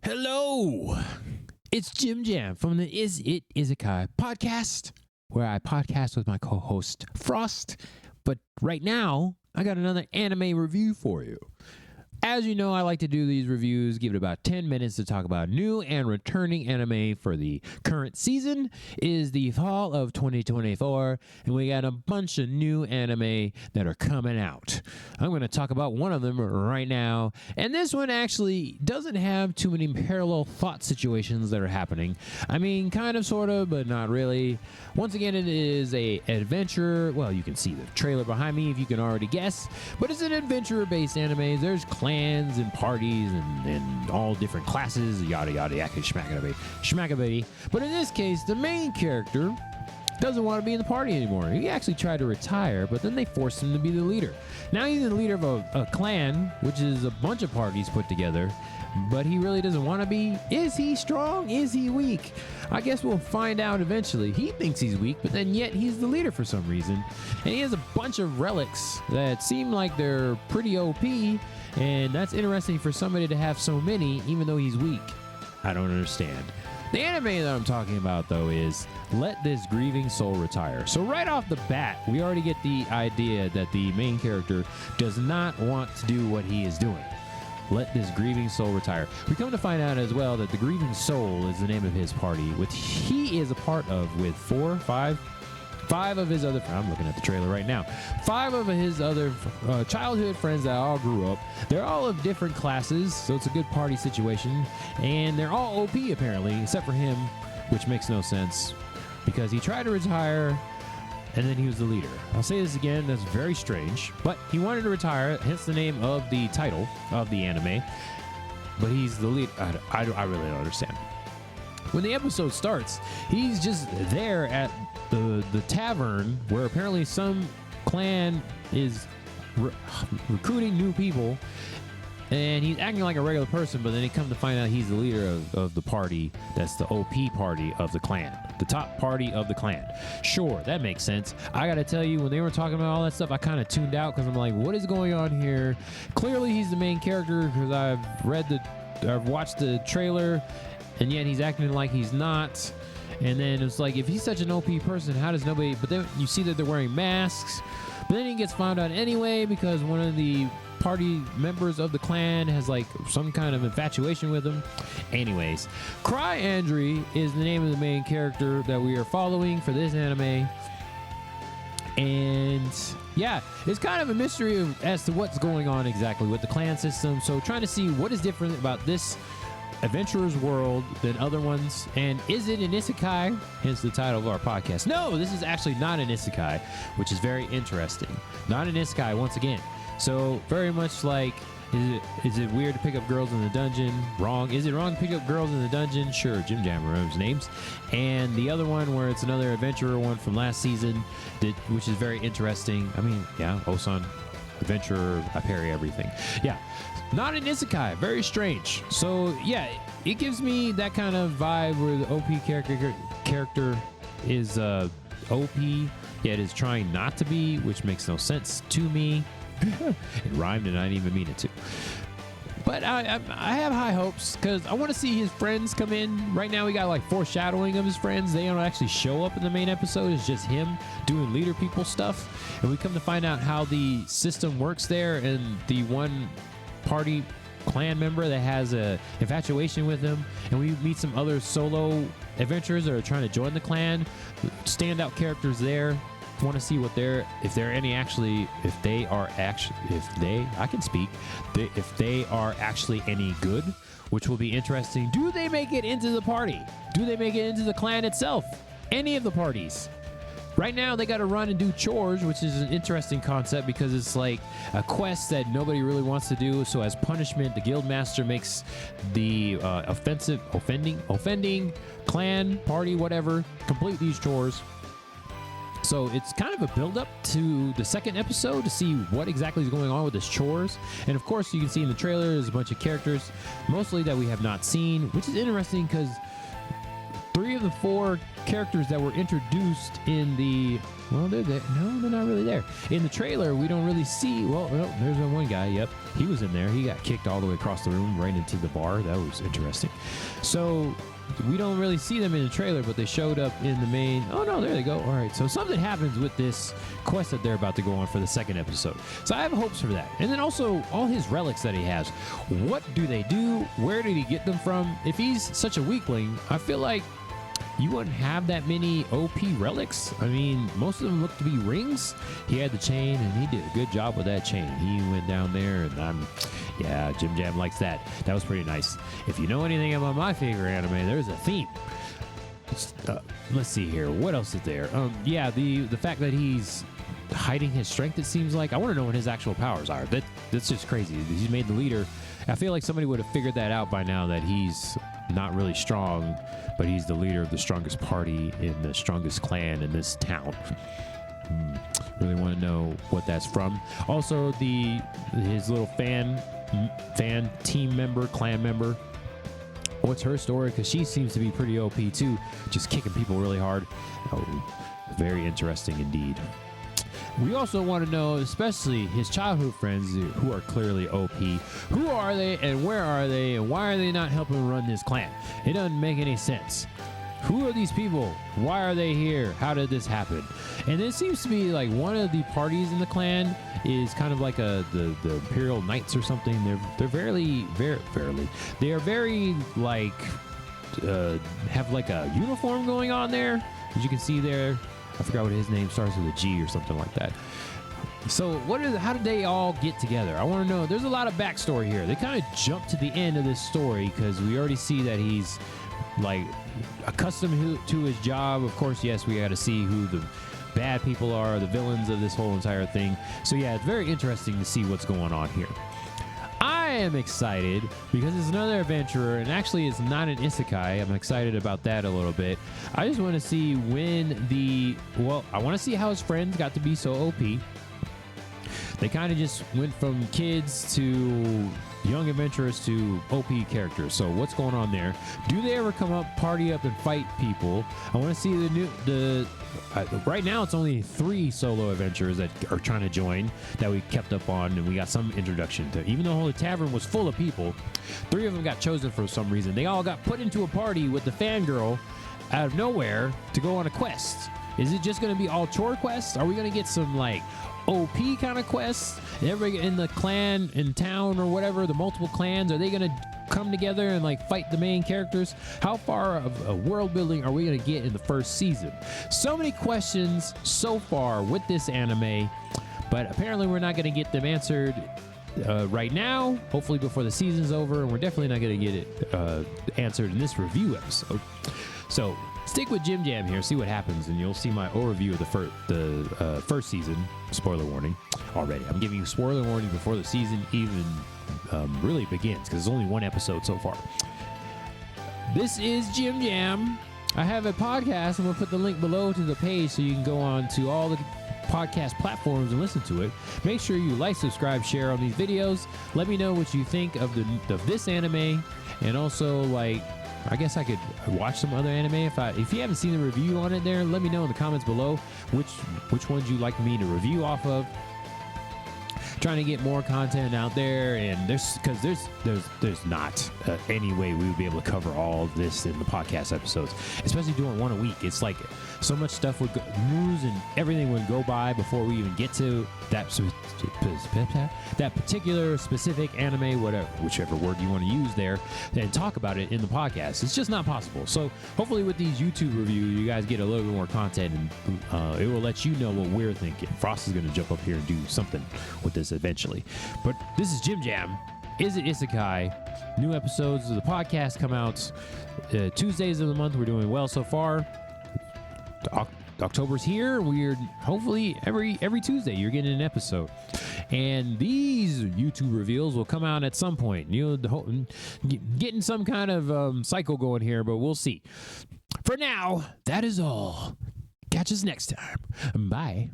Hello, it's Jim Jam from the Is It Isekai podcast, where I podcast with my co-host Frost. But right now, I got another anime review for you. As you know, I like to do these reviews, give it about 10 minutes to talk about new and returning anime for the current season. It is the fall of 2024, and we got a bunch of new anime that are coming out. I'm going to talk about one of them right now, and this one actually doesn't have too many parallel thought situations that are happening. I mean, kind of, sort of, but not really. Once again, it is a adventure. Well, you can see the trailer behind me if you can already guess, but it's an adventure-based anime. There's clans and parties and all different classes, yada yada yaka schmackabitty. But in this case, the main character doesn't want to be in the party anymore. He actually tried to retire, but then they forced him to be the leader. Now he's the leader of a clan, which is a bunch of parties put together, but he really doesn't want to be. Is he strong? Is he weak? I guess we'll find out eventually. He thinks he's weak, but then yet he's the leader for some reason. And he has a bunch of relics that seem like they're pretty OP, and that's interesting for somebody to have so many, even though he's weak. I don't understand. The anime that I'm talking about, though, is Let This Grieving Soul Retire. So right off the bat, we already get the idea that the main character does not want to do what he is doing. Let this grieving soul retire. We come to find out as well that the Grieving Soul is the name of his party, which he is a part of with five of his other, I'm looking at the trailer right now, 5 of his other childhood friends that all grew up. They're all of different classes, so it's a good party situation, and they're all OP apparently, except for him, which makes no sense, because he tried to retire, and then he was the leader. I'll say this again, that's very strange, but he wanted to retire, hence the name of the title of the anime, but he's the lead. I really don't understand. When the episode starts, he's just there at the tavern where apparently some clan is recruiting new people, and he's acting like a regular person, but then he come to find out he's the leader of the party that's the OP party of the clan, the top party of the clan. Sure, that makes sense. I gotta tell you, when they were talking about all that stuff, I kind of tuned out because I'm like, what is going on here? Clearly he's the main character because I've watched the trailer, and yet he's acting like he's not. And then it's like, if he's such an OP person, how does nobody... But then you see that they're wearing masks. But then he gets found out anyway because one of the party members of the clan has like some kind of infatuation with him. Anyways, Krai Andrey is the name of the main character that we are following for this anime. And yeah, it's kind of a mystery as to what's going on exactly with the clan system. So trying to see what is different about this adventurer's world than other ones, and is it an isekai? Hence the title of our podcast. No, this is actually not an isekai, which is very interesting. Not an isekai once again. So very much like, is it weird to pick up girls in the dungeon? Wrong. Is it wrong to pick up girls in the dungeon? Sure, Jim Jam remembers names. And the other one where it's another adventurer one from last season, which is very interesting. I mean, yeah, Osan, adventurer, I parry everything. Yeah. Not an isekai, very strange. So yeah, it gives me that kind of vibe where the OP character is OP, yet is trying not to be, which makes no sense to me. It rhymed and I didn't even mean it to. But I have high hopes because I want to see his friends come in. Right now we got like foreshadowing of his friends. They don't actually show up in the main episode. It's just him doing leader people stuff. And we come to find out how the system works there, and the one party clan member that has a infatuation with him, and we meet some other solo adventurers that are trying to join the clan. Standout characters there. Want to see what if they are actually any good, which will be interesting. Do they make it into the party? Do they make it into the clan itself? Any of the parties? Right now, they got to run and do chores, which is an interesting concept because it's like a quest that nobody really wants to do. So as punishment, the guild master makes the offending clan, party, whatever, complete these chores. So it's kind of a build-up to the second episode to see what exactly is going on with his chores. And of course, you can see in the trailer, there's a bunch of characters, mostly that we have not seen, which is interesting because 3 of the 4 characters that were introduced in the... Well, they're there. No, they're not really there. In the trailer, we don't really see... Well, there's that one guy. Yep, he was in there. He got kicked all the way across the room right into the bar. That was interesting. So... we don't really see them in the trailer, but they showed up in the main... Oh, no, there they go. All right, so something happens with this quest that they're about to go on for the 2nd episode. So I have hopes for that. And then also, all his relics that he has. What do they do? Where did he get them from? If he's such a weakling, I feel like you wouldn't have that many OP relics. I mean, most of them look to be rings. He had the chain, and he did a good job with that chain. He went down there, and yeah, Jim Jam likes that. That was pretty nice. If you know anything about my favorite anime, there's a theme. Let's see here. What else is there? Yeah, the fact that he's hiding his strength, it seems like. I want to know what his actual powers are. That's just crazy. He's made the leader. I feel like somebody would have figured that out by now, that he's not really strong, but he's the leader of the strongest party in the strongest clan in this town. Really want to know what that's from. Also, his little fan team member, clan member. What's her story? Because she seems to be pretty OP too, just kicking people really hard. Oh, very interesting indeed. We also want to know, especially his childhood friends who are clearly OP. Who are they and where are they and why are they not helping run this clan? It doesn't make any sense. Who are these people? Why are they here? How did this happen? And it seems to be like one of the parties in the clan is kind of like the imperial knights or something. They're very they are very like have like a uniform going on there, as you can see there. I forgot what his name starts with a G or something like that. So how did they all get together? I want to know. There's a lot of backstory here. They kind of jump to the end of this story because we already see that he's like accustomed to his job. Of course, yes, we got to see who the bad people are, the villains of this whole entire thing. So yeah, it's very interesting to see what's going on here. I am excited because it's another adventurer, and actually it's not an isekai. I'm excited about that a little bit. I just want to see I want to see how his friends got to be so OP. They kind of just went from kids to young adventurers to OP characters. So what's going on there? Do they ever come up, party up, and fight people? I want to see right now it's only 3 solo adventurers that are trying to join that we kept up on, and we got some introduction to. Even though the tavern was full of people, 3 of them got chosen for some reason. They all got put into a party with the fangirl out of nowhere to go on a quest. Is it just going to be all chore quests? Are we going to get some like OP kind of quests? Everybody in the clan, in town or whatever, the multiple clans, are they going to come together and like fight the main characters? How far of world building are we going to get in the first season? So many questions so far with this anime, but apparently we're not going to get them answered right now, hopefully before the season's over, and we're definitely not going to get it answered in this review episode. So stick with Jim Jam here, see what happens, and you'll see my overview of the first season. Spoiler warning already. I'm giving you spoiler warning before the season even really begins, because there's only 1 episode so far. This is Jim Jam. I have a podcast. I'm going to put the link below to the page so you can go on to all the podcast platforms and listen to it. Make sure you like, subscribe, share on these videos. Let me know what you think of this anime, and also like, I guess I could watch some other anime. If you haven't seen the review on it there, let me know in the comments below which ones you'd like me to review off of. Trying to get more content out there, and there's not any way we would be able to cover all of this in the podcast episodes, especially doing 1 a week. It's like so much stuff would news and everything would go by before we even get to that particular specific anime, whichever word you want to use there, and talk about it in the podcast. It's just not possible. So hopefully with these YouTube reviews, you guys get a little bit more content, and it will let you know what we're thinking. Frost is going to jump up here and do something with this eventually. But this is Jim Jam. Is it Isekai? New episodes of the podcast come out Tuesdays of the month. We're doing well so far. October's here. We're hopefully every Tuesday you're getting an episode, and these YouTube reveals will come out at some point. Getting some kind of cycle going here, but we'll see. For now, that is all. Catch us next time. Bye.